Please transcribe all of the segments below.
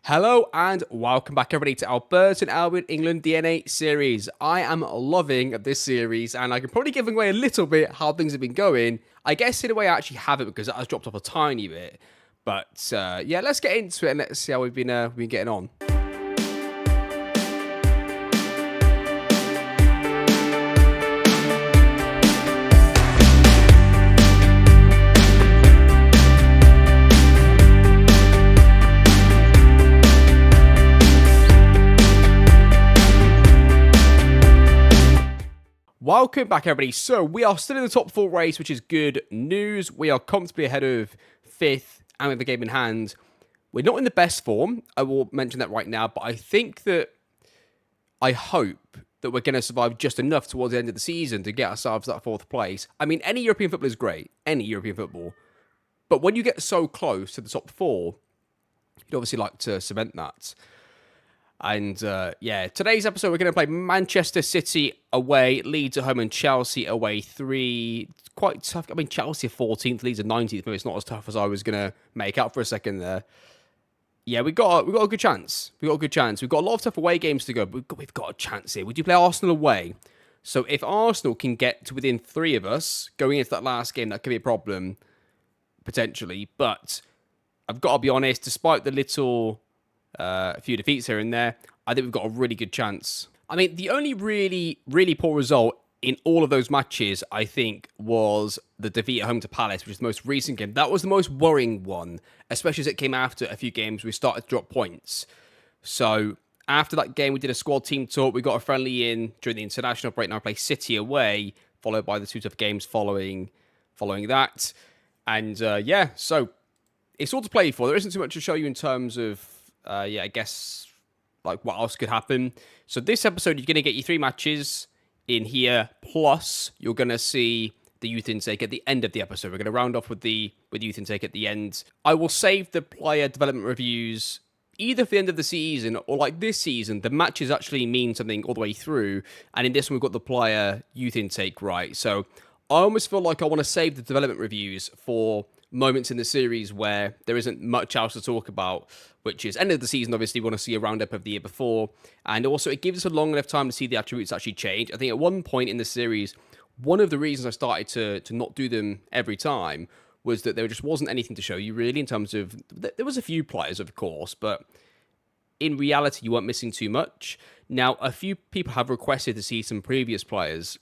Hello and welcome back everybody to our Burton Albion England DNA series. I am loving this series and I can probably give away a little bit how things have been going. I guess in a way I actually haven't because it has dropped off a tiny bit. But yeah, let's get into it and let's see how we've been getting on. Welcome back, everybody. So we are still in the top 4 race, which is good news. We are comfortably ahead of 5th and with the game in hand. We're not in the best form. I will mention that right now, but I hope that we're going to survive just enough towards the end of the season to get ourselves that 4th place. I mean, any European football is great, any European football. But when you get so close to the top 4, you'd obviously like to cement that. And yeah, today's episode, we're going to play Manchester City away, Leeds at home, and Chelsea away. 3 quite tough. I mean, Chelsea are 14th, Leeds are 19th. Maybe it's not as tough as I was going to make out for a second there. Yeah, we got a good chance. We've got a lot of tough away games to go, but we've got a chance here. We do play Arsenal away. So if Arsenal can get to within 3 of us going into that last game, that could be a problem, potentially. But I've got to be honest, despite the little... a few defeats here and there, I think we've got a really good chance. I mean, the only really poor result in all of those matches, I think, was the defeat at home to Palace, which is the most recent game. That was the most worrying one, especially as it came after a few games we started to drop points. So after that game, we did a squad team talk. We got a friendly in during the international break. Now we play City away, followed by the 2 tough games following that. And yeah, so it's all to play for. There isn't too much to show you in terms of I guess, like, what else could happen. So this episode, you're going to get your 3 matches in here, plus you're going to see the youth intake at the end of the episode. We're going to round off with the youth intake at the end. I will save the player development reviews either for the end of the season or, like, this season. The matches actually mean something all the way through, and in this one, we've got the player youth intake right. So I almost feel like I want to save the development reviews for moments in the series where there isn't much else to talk about, which is end of the season. Obviously, we want to see a roundup of the year before, and also it gives us a long enough time to see the attributes actually change. I think at one point in the series, one of the reasons I started to not do them every time was that there just wasn't anything to show you really in terms of, there was a few players, of course, but in reality, you weren't missing too much. Now, a few people have requested to see some previous players,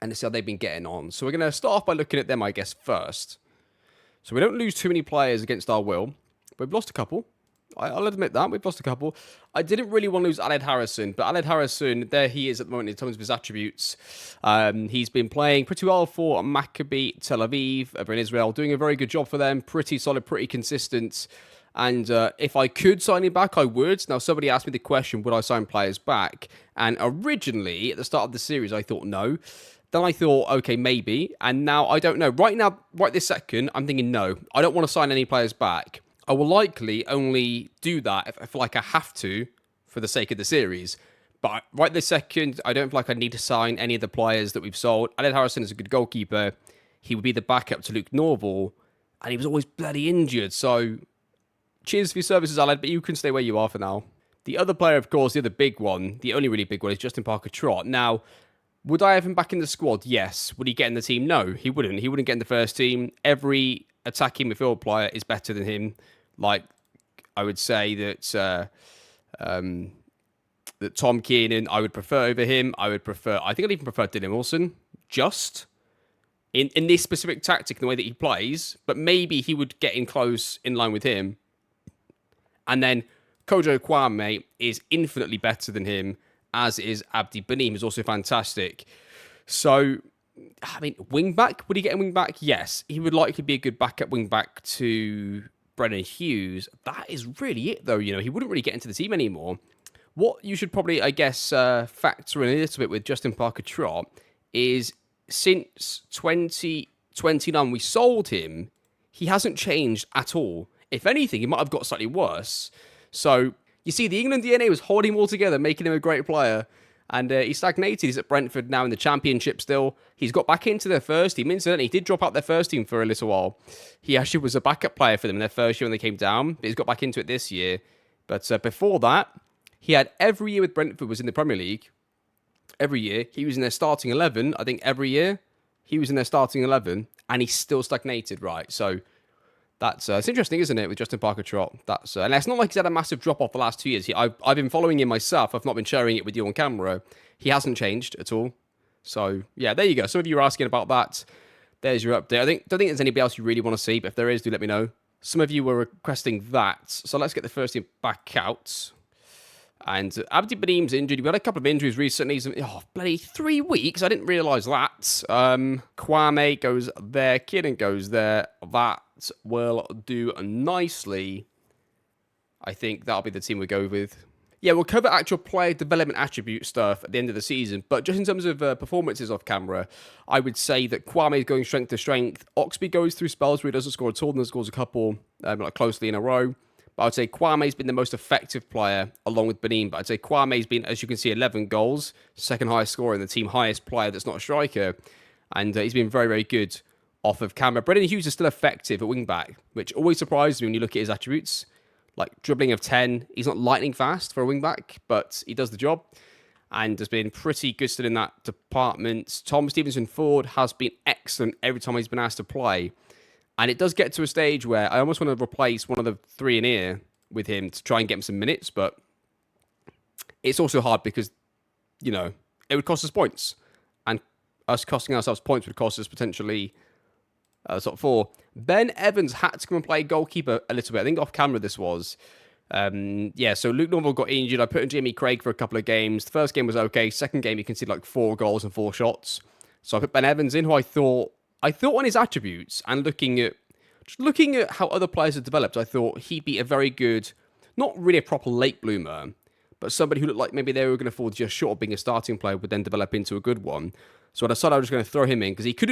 and see how they've been getting on. So we're going to start off by looking at them, I guess, first. So we don't lose too many players against our will. But we've lost a couple. I'll admit that. We've lost a couple. I didn't really want to lose Aled Harrison. But Aled Harrison, there he is at the moment in terms of his attributes. He's been playing pretty well for Maccabi Tel Aviv over in Israel. Doing a very good job for them. Pretty solid, pretty consistent. And if I could sign him back, I would. Now, somebody asked me the question, would I sign players back? And originally, at the start of the series, I thought no. Then I thought, okay, maybe. And now I don't know. Right now, right this second, I'm thinking no. I don't want to sign any players back. I will likely only do that if I feel like I have to for the sake of the series. But right this second, I don't feel like I need to sign any of the players that we've sold. Aled Harrison is a good goalkeeper. He would be the backup to Luke Norval. And he was always bloody injured. So cheers for your services, Aled, but you can stay where you are for now. The other player, of course, the other big one, the only really big one, is Justin Parker-Trott. Now, would I have him back in the squad? Yes. Would he get in the team? No, he wouldn't. He wouldn't get in the first team. Every attacking midfield player is better than him. Like, I would say that that Tom Kiernan, I would prefer over him. I think I'd even prefer Dylan Wilson, just in this specific tactic, in the way that he plays. But maybe he would get in close in line with him. And then Kojo Kwame is infinitely better than him, as is Abdi Banim, who's also fantastic. So, I mean, wing-back, would he get a wing-back? Yes. He would likely be a good backup wing-back to Brennan Hughes. That is really it, though. You know, he wouldn't really get into the team anymore. What you should probably, I guess, factor in a little bit with Justin Parker-Trott is since 2029, we sold him, he hasn't changed at all. If anything, he might have got slightly worse. So, you see, the England DNA was holding him all together, making him a great player. And he stagnated. He's at Brentford now in the Championship still. He's got back into their first team. Incidentally, he did drop out their first team for a little while. He actually was a backup player for them in their first year when they came down. But he's got back into it this year. But before that, he had every year with Brentford was in the Premier League. Every year. He was in their starting 11. I think every year he was in their starting 11 and he still stagnated, right? So that's it's interesting, isn't it, with Justin Parker-Trott? That's and it's not like he's had a massive drop-off the last 2 years. I've been following him myself. I've not been sharing it with you on camera. He hasn't changed at all. So, yeah, there you go. Some of you are asking about that. There's your update. Don't think there's anybody else you really want to see, but if there is, do let me know. Some of you were requesting that. So let's get the first team back out. And Abdi Baneem's injured. We had a couple of injuries recently. Bloody 3 weeks. I didn't realise that. Kwame goes there. Kieran goes there. That will do nicely. I think that'll be the team we go with. Yeah, we'll cover actual player development attribute stuff at the end of the season. But just in terms of performances off camera, I would say that Kwame is going strength to strength. Oxby goes through spells where he doesn't score at all and then scores a couple like closely in a row. But I would say Kwame's been the most effective player along with Baneem. But I'd say Kwame's been, as you can see, 11 goals, second highest scorer and the team highest player that's not a striker. And he's been very, very good off of camera. Brendan Hughes is still effective at wing-back, which always surprises me when you look at his attributes. Like dribbling of 10, he's not lightning fast for a wing-back, but he does the job. And has been pretty good still in that department. Tom Stevenson-Ford has been excellent every time he's been asked to play. And it does get to a stage where I almost want to replace one of the three in here with him to try and get him some minutes, but it's also hard because, you know, it would cost us points. And us costing ourselves points would cost us potentially top four. Ben Evans had to come and play goalkeeper a little bit. I think off camera this was. So Luke Norville got injured. I put in Jamie Craig for a couple of games. The first game was okay. Second game, he conceded like 4 goals and 4 shots. So I put Ben Evans in, who I thought on his attributes and looking at how other players have developed, I thought he'd be a very good, not really a proper late bloomer, but somebody who looked like maybe they were going to fall just short of being a starting player, would then develop into a good one. So I decided I was going to throw him in because he could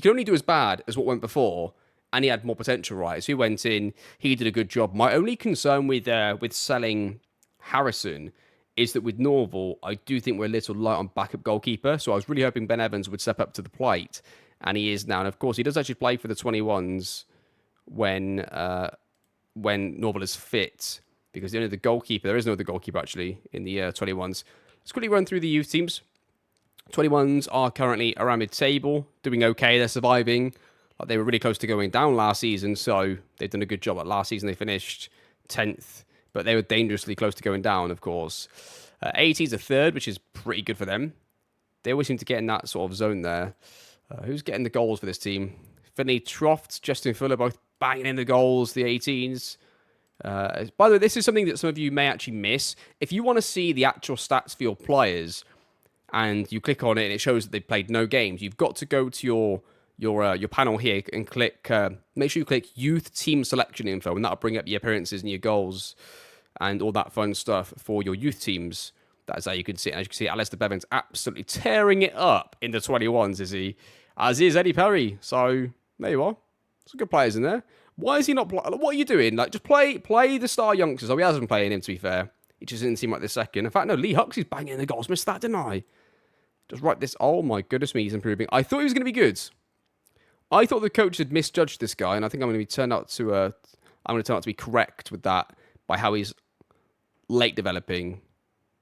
only do as bad as what went before, and he had more potential, right? So he went in, he did a good job. My only concern with selling Harrison is that with Norval, I do think we're a little light on backup goalkeeper. So I was really hoping Ben Evans would step up to the plate, and he is now. And of course, he does actually play for the 21s when Norval is fit, because there is no other goalkeeper actually in the 21s. Let's quickly run through the youth teams. 21s are currently around mid-table, doing okay. They're surviving. Like they were really close to going down last season, so they've done a good job. Like last season, they finished 10th, but they were dangerously close to going down, of course. 80s are third, which is pretty good for them. They always seem to get in that sort of zone there. Who's getting the goals for this team? Finley Troft, Justin Fuller, both banging in the goals, the 18s. By the way, this is something that some of you may actually miss. If you want to see the actual stats for your players, and you click on it and it shows that they've played no games, you've got to go to your panel here and click. Make sure you click Youth Team Selection Info, and that'll bring up your appearances and your goals and all that fun stuff for your youth teams. That's how you can see it. As you can see, Alistair Bevan's absolutely tearing it up in the 21s, is he? As is Eddie Perry. So there you are. Some good players in there. Why is he not? What are you doing? Like, just play the star youngsters. Oh, he hasn't been playing him, to be fair. It just didn't seem like this second. In fact, no, Lee Huxley's banging in the goals. Missed that, didn't I? Just write this. Oh my goodness me, he's improving. I thought he was going to be good. I thought the coach had misjudged this guy, and I think I'm going to turn out to be correct with that by how he's late developing.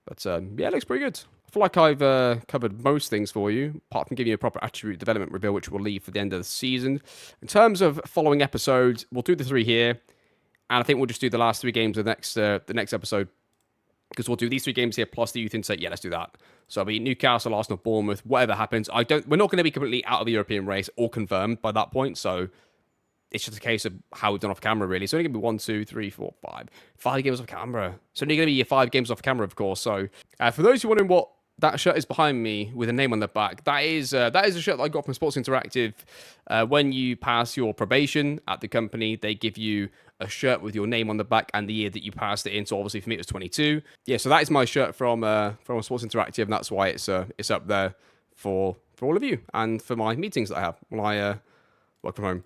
But yeah, it looks pretty good. I feel like I've covered most things for you, apart from giving you a proper attribute development reveal, which we'll leave for the end of the season. In terms of following episodes, we'll do the 3 here, and I think we'll just do the last 3 games of the next episode, because we'll do these 3 games here plus the youth insight. Yeah, let's do that. So it'll be Newcastle, Arsenal, Bournemouth, whatever happens. We're not going to be completely out of the European race or confirmed by that point, so it's just a case of how we've done off camera, really. It's only going to be 1, 2, 3, 4, 5. 5 games off camera. It's only going to be your 5 games off camera, of course. So for those who are wondering what that shirt is behind me with a name on the back, that is a shirt that I got from Sports Interactive. When you pass your probation at the company, they give you a shirt with your name on the back and the year that you passed it in. So obviously for me it was 22. Yeah, so that is my shirt from Sports Interactive, and that's why it's up there for all of you and for my meetings that I have when I work from home.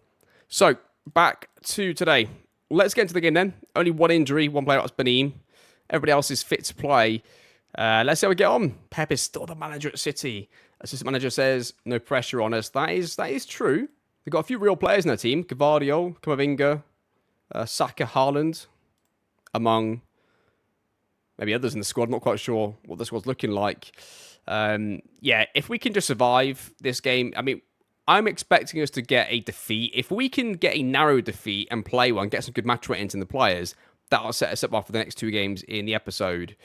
So back to today. Let's get into the game then. Only one injury, one player, that's Baneem. Everybody else is fit to play. Let's see how we get on. Pep is still the manager at City. Assistant manager says no pressure on us. That is true. They've got a few real players in their team. Gavardio, Kamavinga, Saka, Haaland, among maybe others in the squad. Not quite sure what the squad's looking like. Yeah, if we can just survive this game, I mean, I'm expecting us to get a defeat. If we can get a narrow defeat and play one, get some good match ratings in the players, that'll set us up for the next 2 games in the episode.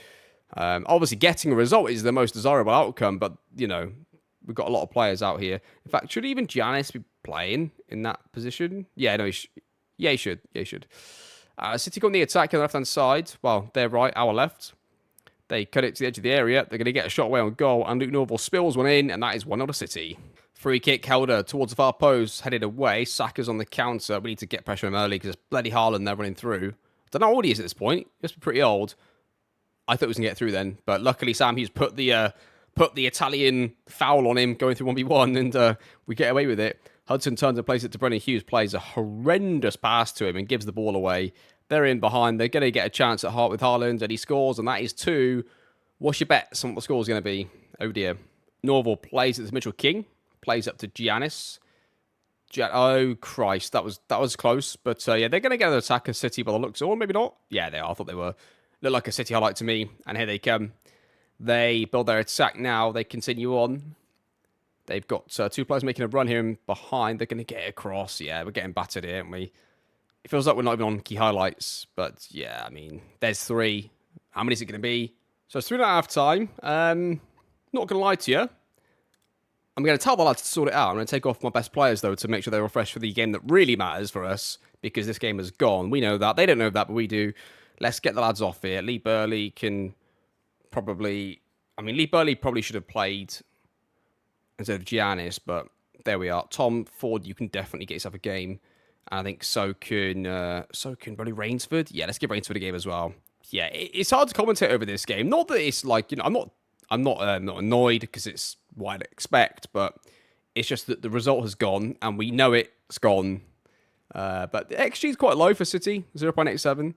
Obviously, getting a result is the most desirable outcome, but, you know, we've got a lot of players out here. In fact, should even Giannis be playing in that position? Yeah, no, he should. Yeah, he should. City go on the attack on the left-hand side. Well, they're right, our left. They cut it to the edge of the area. They're going to get a shot away on goal, and Luke Norville spills one in, and that is 1-0 City. Free kick, Helder towards the far post, headed away. Saka's on the counter. We need to get pressure on him early because it's bloody Haaland they're running through. I don't know how old he is at this point. He must be pretty old. I thought he was going to get through then, but luckily Sam Hughes put the Italian foul on him going through 1v1, and we get away with it. Hudson turns and plays it to Brennan Hughes, plays a horrendous pass to him and gives the ball away. They're in behind. They're going to get a chance at heart with Haaland, and he scores, and that is 2. What's your bet on what the score is going to be? Oh dear. Norval plays it to Mitchell King. Plays up to Giannis. Oh, Christ. That was close. But, yeah, they're going to get an attack of City by the looks of it. Or maybe not. Yeah, they are. I thought they were. Look like a City highlight to me. And here they come. They build their attack now. They continue on. They've got 2 players making a run here and behind. They're going to get across. Yeah, we're getting battered here, aren't we? It feels like we're not even on key highlights. But, yeah, I mean, there's 3. How many is it going to be? So it's 3 at half time. Not going to lie to you. I'm going to tell the lads to sort it out. I'm going to take off my best players, though, to make sure they're refreshed for the game that really matters for us, because this game has gone. We know that. They don't know that, but we do. Let's get the lads off here. Lee Burley can probably... I mean, Lee Burley probably should have played instead of Giannis, but there we are. Tom Ford, you can definitely get yourself a game. And I think so can probably Rainsford. Yeah, let's give Rainsford a game as well. Yeah, it's hard to commentate over this game. Not that it's like, you know, I'm not annoyed because it's what I'd expect, but it's just that the result has gone and we know it's gone. But the XG is quite low for City, 0.87.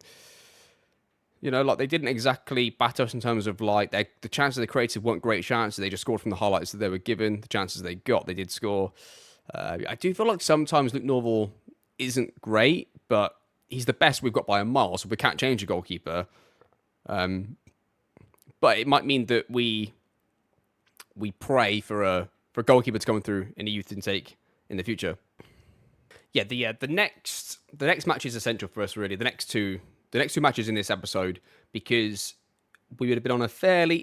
You know, like they didn't exactly batter us in terms of like the chances they created weren't great chances. They just scored from the highlights that they were given. The chances they got, they did score. I do feel like sometimes Luke Norville isn't great, but he's the best we've got by a mile, so we can't change a goalkeeper. But it might mean that we pray for a goalkeeper to come through in the youth intake in the future. Yeah, the next match is essential for us, really. The next two matches in this episode, because we would have been on a fairly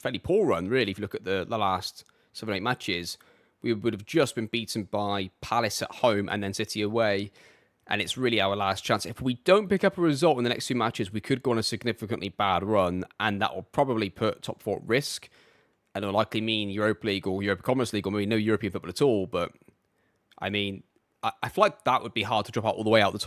fairly poor run, really. If you look at the last 7 or 8 matches, we would have just been beaten by Palace at home and then City away. And it's really our last chance. If we don't pick up a result in the next 2 matches, we could go on a significantly bad run, and that will probably put top 4 at risk. And it'll likely mean Europa League or Europa Conference League, or maybe no European football at all. But, I mean, I feel like that would be hard to drop out all the way out the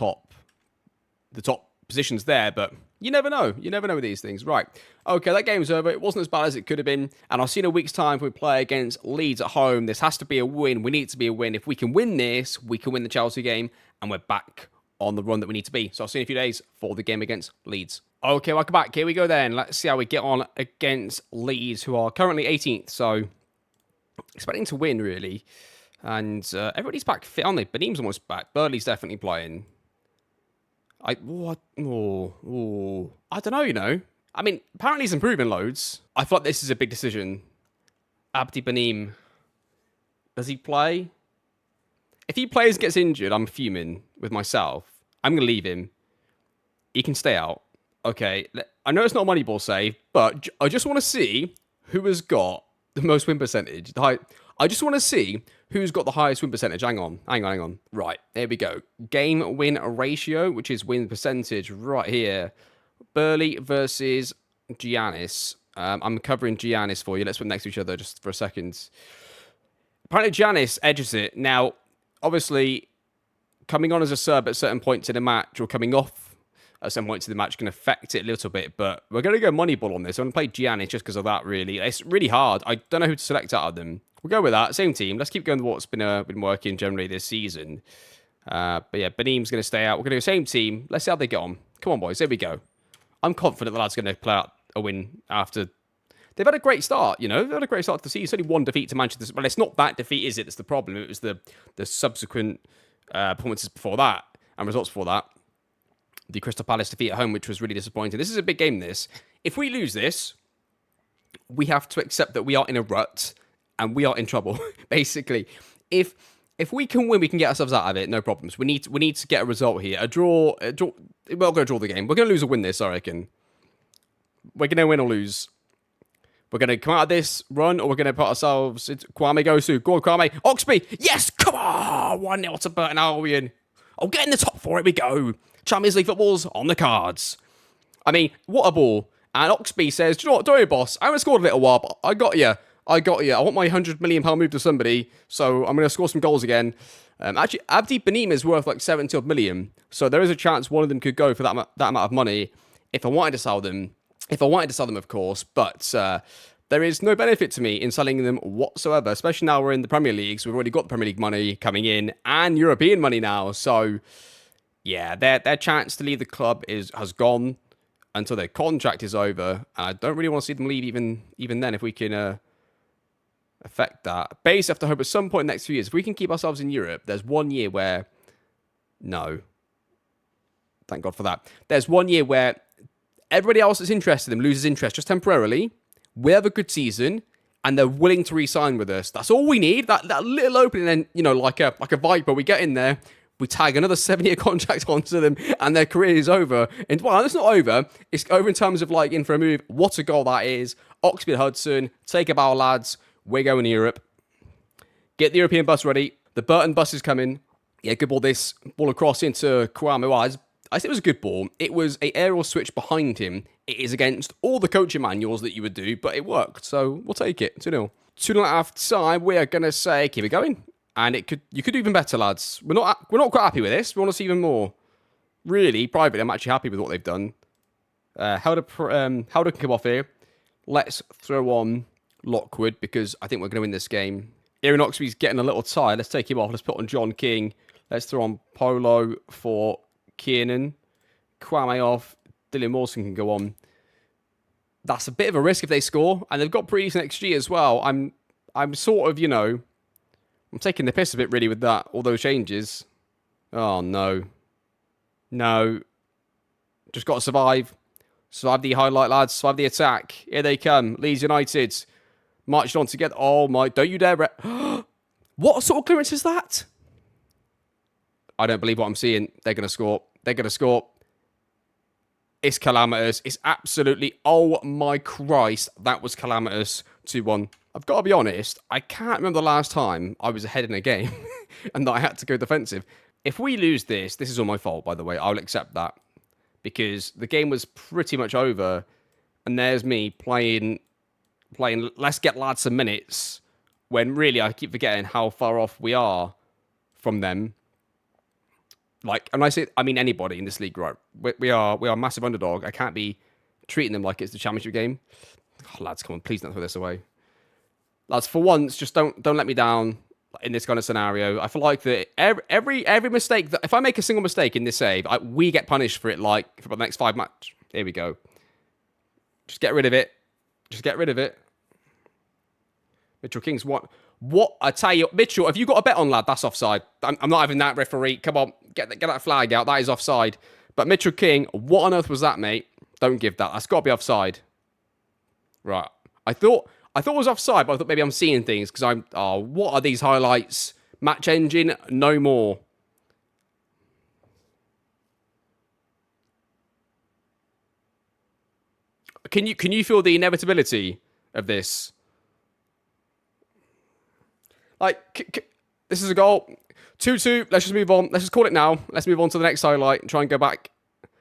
top positions there, but you never know. You never know with these things. Right. Okay, that game's over. It wasn't as bad as it could have been. And I'll see in a week's time if we play against Leeds at home. This has to be a win. We need it to be a win. If we can win this, we can win the Chelsea game, and we're back on the run that we need to be. So I'll see you in a few days for the game against Leeds. Okay, welcome back. Here we go then. Let's see how we get on against Leeds, who are currently 18th. So expecting to win, really. And everybody's back fit, aren't they? Beneem's almost back. Burley's definitely playing. I don't know, you know. I mean, apparently he's improving loads. I thought this is a big decision. Abdi Beneem. Does he play? If he plays and gets injured, I'm fuming with myself. I'm going to leave him. He can stay out. Okay. I know it's not a Moneyball save, but I just want to see who has got the most win percentage. I just want to see who's got the highest win percentage. Hang on. Right, here we go. Game win ratio, which is win percentage right here. Burley versus Giannis. I'm covering Giannis for you. Let's put next to each other just for a second. Apparently Giannis edges it. Now, obviously, coming on as a sub at certain points in the match, or coming off at some points in the match, can affect it a little bit, but we're going to go Moneyball on this. I'm going to play Giannis just because of that, really. It's really hard. I don't know who to select out of them. We'll go with that. Same team. Let's keep going with what's been working generally this season. But yeah, Beneem's going to stay out. We're going to do the same team. Let's see how they get on. Come on, boys. Here we go. I'm confident the lad's going to play out a win after... They've had a great start, you know. They've had a great start to the season. It's only 1 defeat to Manchester. Well, it's not that defeat, is it? It's the problem. It was the subsequent performances before that and results before that. the Crystal Palace defeat at home, which was really disappointing. This is a big game, this. If we lose this, we have to accept that we are in a rut and we are in trouble, basically. If we can win, we can get ourselves out of it, no problems. We need to get a result here. A draw. We're not going to draw the game. We're going to lose or win this, I reckon. We're going to win or lose. We're going to come out of this run, or we're going to put ourselves... Kwame goes through. Go on, Kwame. Oxby. Yes, come on. 1-0 to Burton Albion. Oh, get in the top four. Here we go. Champions League football's on the cards. I mean, what a ball. And Oxby says, do you know what, don't worry, boss. I haven't scored a little while, but I got you. I want my £100 million move to somebody, so I'm going to score some goals again. Actually, Abdi Benim is worth like 70 million, so there is a chance one of them could go for that amount of money if I wanted to sell them. If I wanted to sell them, of course, but there is no benefit to me in selling them whatsoever, especially now we're in the Premier League, so we've already got the Premier League money coming in and European money now. So, yeah, their chance to leave the club has gone until their contract is over. And I don't really want to see them leave even then if we can affect that. Basically, have to hope at some point in the next few years, if we can keep ourselves in Europe, there's 1 year where... No. Thank God for that. There's 1 year where... everybody else that's interested in them loses interest just temporarily. We have a good season, and they're willing to re-sign with us. That's all we need. That little opening, and then, like a Viper, we get in there, we tag another 7-year contract onto them, and their career is over. And well, it's not over. It's over in terms of in for a move. What a goal that is! Oxford Hudson, take a bow, lads. We're going to Europe. Get the European bus ready. The Burton bus is coming. Yeah, good ball. This ball across into Kwame. I think it was a good ball. It was an aerial switch behind him. It is against all the coaching manuals that you would do, but it worked. So we'll take it. 2-0. 2-0 half time. We are going to say, keep it going. And you could do even better, lads. We're not quite happy with this. We want to see even more. Really, privately, I'm actually happy with what they've done. Howder can come off here. Let's throw on Lockwood because I think we're going to win this game. Aaron Oxby's getting a little tired. Let's take him off. Let's put on John King. Let's throw on Polo for Kiernan. Kwame off. Dylan Mawson can go on. That's a bit of a risk if they score, and they've got pretty decent XG as well. I'm sort of, I'm taking the piss a bit really with that, all those changes. Oh no. No. Just got to survive. Survive the highlight, lads. Survive the attack. Here they come. Leeds United. Marched on together. Oh my, don't you dare. What sort of clearance is that? I don't believe what I'm seeing. They're going to score. They're going to score. It's calamitous. It's absolutely, oh my Christ, that was calamitous. 2-1. I've got to be honest, I can't remember the last time I was ahead in a game and that I had to go defensive. If we lose this is all my fault, by the way. I'll accept that. Because the game was pretty much over and there's me playing let's get lads some minutes when really I keep forgetting how far off we are from them. And I mean anybody in this league, right? We are a massive underdog. I can't be treating them like it's the championship game. Oh, lads, come on, please don't throw this away. Lads, for once, just don't let me down in this kind of scenario. I feel like that every mistake that if I make a single mistake in this save, we get punished for it. For the next 5 matches. Here we go. Just get rid of it. Just get rid of it. Mitchell King's what? What? I tell you, Mitchell, if you got a bet on, lad, that's offside. I'm not having that, referee. Come on, get that flag out. That is offside. But Mitchell King, what on earth was that, mate? Don't give that. That's got to be offside. Right. I thought it was offside, but I thought maybe I'm seeing things because what are these highlights? Match engine, no more. Can you feel the inevitability of this? This is a goal. 2-2. Let's just move on. Let's just call it now. Let's move on to the next highlight and try and go back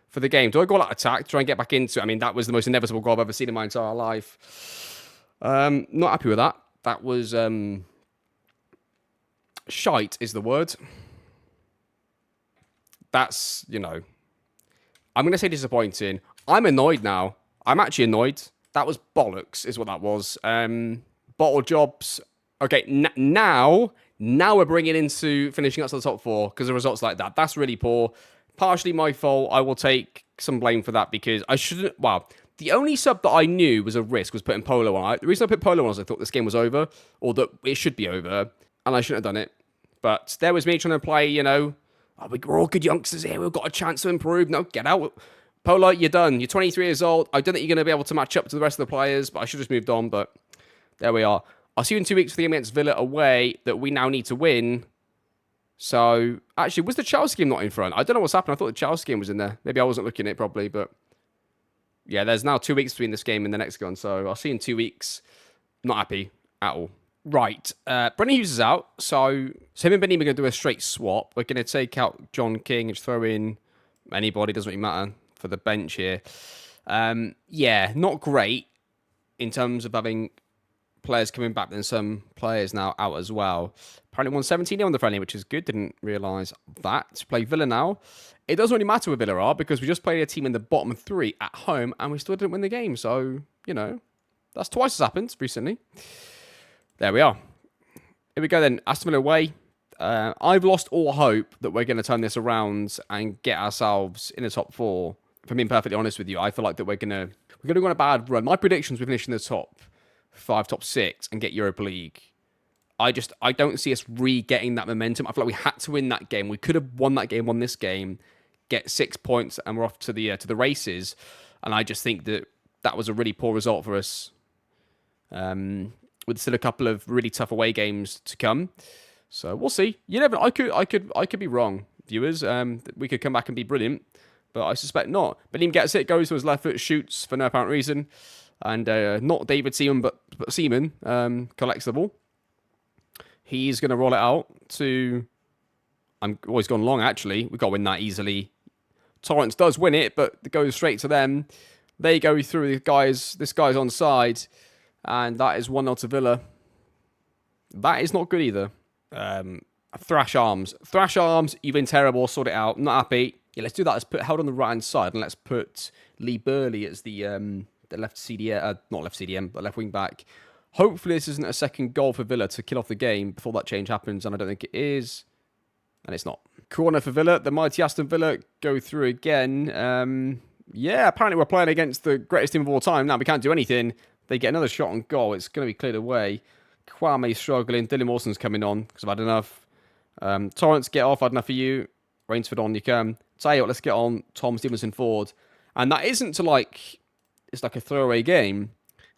for the game. Do I go out attack to try and get back into it? I mean, that was the most inevitable goal I've ever seen in my entire life. Not happy with that. That was shite is the word. That's, I'm going to say disappointing. I'm annoyed now. I'm actually annoyed. That was bollocks is what that was. Bottle jobs. Okay, now we're bringing into finishing up to the top 4 because of results like that. That's really poor. Partially my fault. I will take some blame for that because I shouldn't... Wow. The only sub that I knew was a risk was putting Polo on. The reason I put Polo on was I thought this game was over or that it should be over and I shouldn't have done it. But there was me trying to play, oh, we're all good youngsters here. We've got a chance to improve. No, get out. Polo, you're done. You're 23 years old. I don't think you're going to be able to match up to the rest of the players, but I should have just moved on. But there we are. I'll see you in 2 weeks for the game against Villa away that we now need to win. So, actually, was the Chelsea game not in front? I don't know what's happened. I thought the Chelsea game was in there. Maybe I wasn't looking at it properly, but yeah, there's now 2 weeks between this game and the next one. So, I'll see you in 2 weeks. Not happy at all. Right. Brennan Hughes is out. So him and Benny are going to do a straight swap. We're going to take out John King and just throw in anybody. Doesn't really matter for the bench here. Yeah, not great in terms of having players coming back, then some players now out as well. Apparently 117 on the friendly, which is good. Didn't realise that. To play Villa now. It doesn't really matter where Villa are because we just played a team in the bottom 3 at home and we still didn't win the game. So, you know, that's twice has happened recently. There we are. Here we go then. Aston Villa away. I've lost all hope that we're going to turn this around and get ourselves in the top 4. If I'm being perfectly honest with you, I feel like that we're going to go on a bad run. My predictions, we finish in the top 5, top 6, and get Europa League. I don't see us re-getting that momentum. I feel like we had to win that game. We could have won that game, won this game, get 6 points, and we're off to the races. And I just think that was a really poor result for us. With still a couple of really tough away games to come, so we'll see. You never. I could be wrong, viewers. We could come back and be brilliant, but I suspect not. Benim gets it, goes to his left foot, shoots for no apparent reason, and not David Seaman, but Seaman collects the ball. He's going to roll it out to. I'm always gone long. Actually, we got to win that easily. Torrance does win it, but it goes straight to them. They go through the guys. This guy's onside. And that is 1-0 to Villa. That is not good either. Thrash Arms. Thrash Arms, you've been terrible. Sort it out. Not happy. Yeah, let's do that. Let's put Held on the right-hand side. And let's put Lee Burley as the left CDM. Not left CDM, but left wing back. Hopefully this isn't a second goal for Villa to kill off the game before that change happens. And I don't think it is. And it's not. Corner for Villa. The mighty Aston Villa go through again. Yeah, apparently we're playing against the greatest team of all time. Now we can't do anything. They get another shot on goal. It's going to be cleared away. Kwame's struggling. Dylan Mawson's coming on because I've had enough. Torrance, get off. I've had enough for you. Rainsford on, you can. Tell you what, let's get on. Tom Stevenson forward. And that isn't to it's like a throwaway game.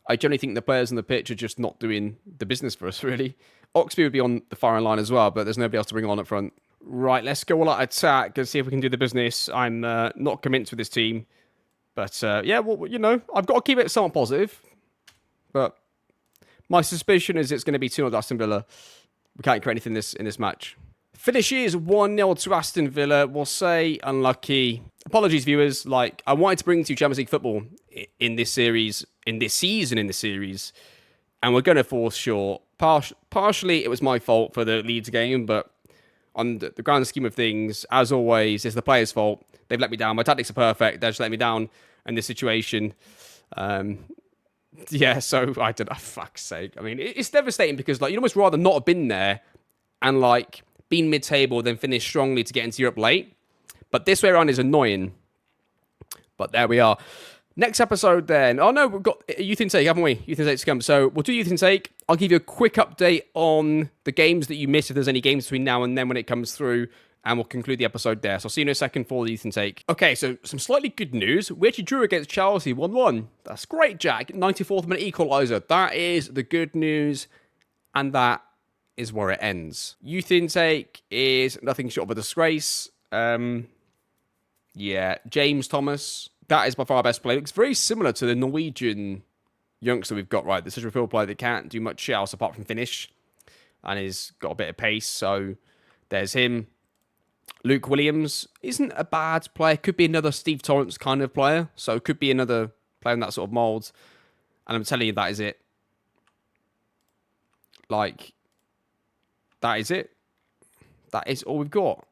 I generally think the players on the pitch are just not doing the business for us, really. Oxby would be on the firing line as well, but there's nobody else to bring on up front. Right, let's go all out attack and see if we can do the business. I'm not convinced with this team. But, yeah, well, you know, I've got to keep it somewhat positive. But my suspicion is it's going to be 2-0 to Aston Villa. We can't create anything in this match. Finishes 1-0 to Aston Villa. We'll say unlucky. Apologies, viewers. I wanted to bring to you Champions League football in this series, in this season, and we're going to fall short. Partially, it was my fault for the Leeds game, but on the grand scheme of things, as always, it's the players' fault. They've let me down. My tactics are perfect. They're just letting me down in this situation. Yeah, so I don't know. Fuck's sake. I mean, it's devastating because you'd almost rather not have been there and been mid-table than finish strongly to get into Europe late. But this way around is annoying. But there we are. Next episode then. Oh no, we've got Youth Intake, haven't we? Youth Intake to come. So we'll do Youth Intake. I'll give you a quick update on the games that you missed, if there's any games between now and then when it comes through. And we'll conclude the episode there. So I'll see you in a second for the Youth Intake. Okay, so some slightly good news. We actually drew against Chelsea 1-1. That's great, Jack. 94th minute equaliser. That is the good news. And that is where it ends. Youth Intake is nothing short of a disgrace. Yeah, James Thomas. That is by far our best player. Looks very similar to the Norwegian youngster we've got, right? The central field player that can't do much else apart from finish. And he's got a bit of pace. So there's him. Luke Williams isn't a bad player. Could be another Steve Torrance kind of player. So could be another player in that sort of mould. And I'm telling you, that is it. That is it. That is all we've got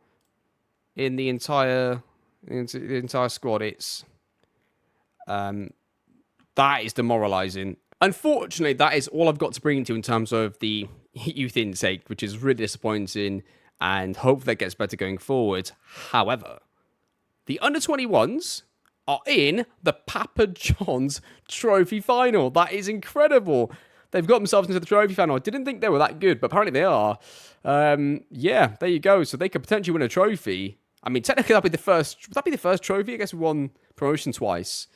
in the entire squad. It's that is demoralising. Unfortunately, that is all I've got to bring to you in terms of the youth intake, which is really disappointing. And hope that gets better going forward. However, the under-21s are in the Papa John's Trophy final. That is incredible. they've got themselves into the trophy final. I didn't think they were that good, but apparently they are. Yeah, there you go. So they could potentially win a trophy. I mean, technically that'd be the first. Would that be the first trophy? I guess we won promotion twice.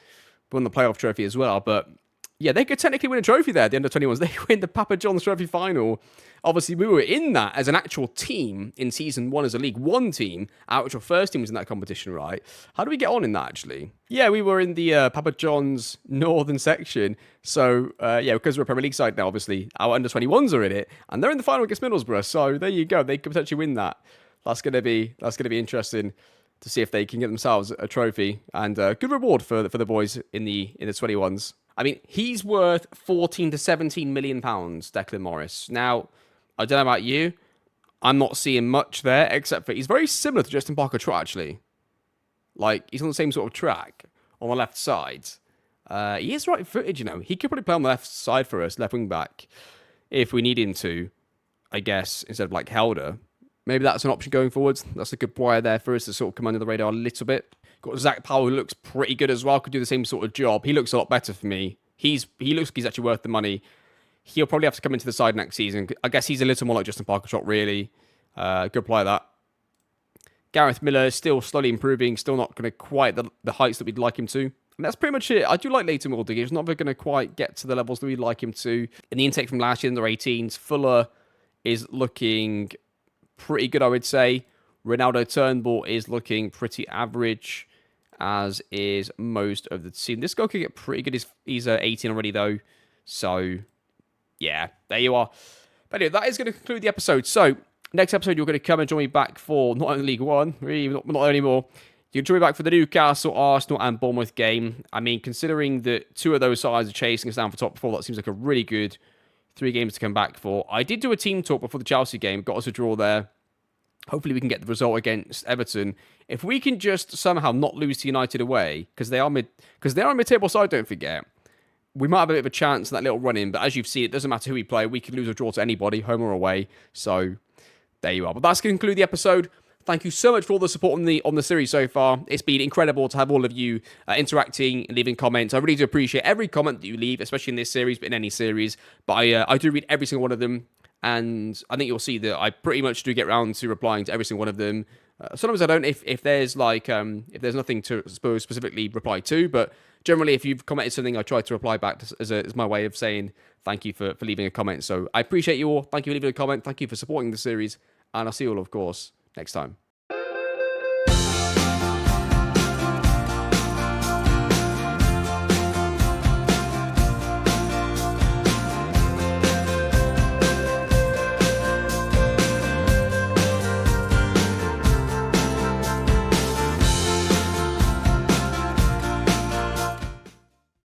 We won the playoff trophy as well, but yeah, they could technically win a trophy there at the end of 21s. They win the Papa John's Trophy final. Obviously, we were in that as an actual team in Season 1 as a League 1 team. Our actual first team was in that competition, right? How do we get on in that, actually? Yeah, we were in the Papa John's Northern section. So, yeah, because we're a Premier League side now, obviously, our under-21s are in it. And they're in the final against Middlesbrough. So, there you go. They could potentially win that. That's going to be interesting to see if they can get themselves a trophy. And good reward for the boys in the 21s. I mean, he's worth 14 to 17 million pounds, Declan Morris. Now, I don't know about you. I'm not seeing much there, except for he's very similar to Justin Parker-Trott, actually. Like, he's on the same sort of track on the left side. He is right-footed, you know. He could probably play on the left side for us, left wing back, if we need him to, I guess, instead of like Helder. Maybe that's an option going forwards. That's a good player there for us to sort of come under the radar a little bit. Got Zach Powell, who looks pretty good as well, could do the same sort of job. He looks a lot better for me. He looks like he's actually worth the money. He'll probably have to come into the side next season. I guess he's a little more like Justin Parker-Trott, really. Good player, that. Gareth Miller is still slowly improving, still not going to quite the heights that we'd like him to. And that's pretty much it. I do like Leighton Wildig. He's not going to quite get to the levels that we'd like him to. In the intake from last year in the 18s, Fuller is looking pretty good, I would say. Ronaldo Turnbull is looking pretty average, as is most of the team. This guy could get pretty good. He's 18 already, though. So, yeah, there you are. But anyway, that is going to conclude the episode. So, next episode, you're going to come and join me back for not only League One, really, not anymore. You'll join me back for the Newcastle, Arsenal, and Bournemouth game. I mean, considering that two of those sides are chasing us down for top 4, that seems like a really good 3 games to come back for. I did do a team talk before the Chelsea game, got us a draw there. Hopefully we can get the result against Everton. If we can just somehow not lose to United away, because they are a mid-table side, don't forget, we might have a bit of a chance in that little run-in, but as you've seen, it doesn't matter who we play. We can lose or draw to anybody, home or away. So, there you are. But that's going to conclude the episode. Thank you so much for all the support on the series so far. It's been incredible to have all of you interacting and leaving comments. I really do appreciate every comment that you leave, especially in this series, but in any series. But I do read every single one of them. And I think you'll see that I pretty much do get around to replying to every single one of them. Sometimes I don't if there's like if there's nothing to specifically reply to, but generally if you've commented something, I try to reply back as my way of saying thank you for leaving a comment. So I appreciate you all. Thank you for leaving a comment. Thank you for supporting the series, and I'll see you all, of course, next time.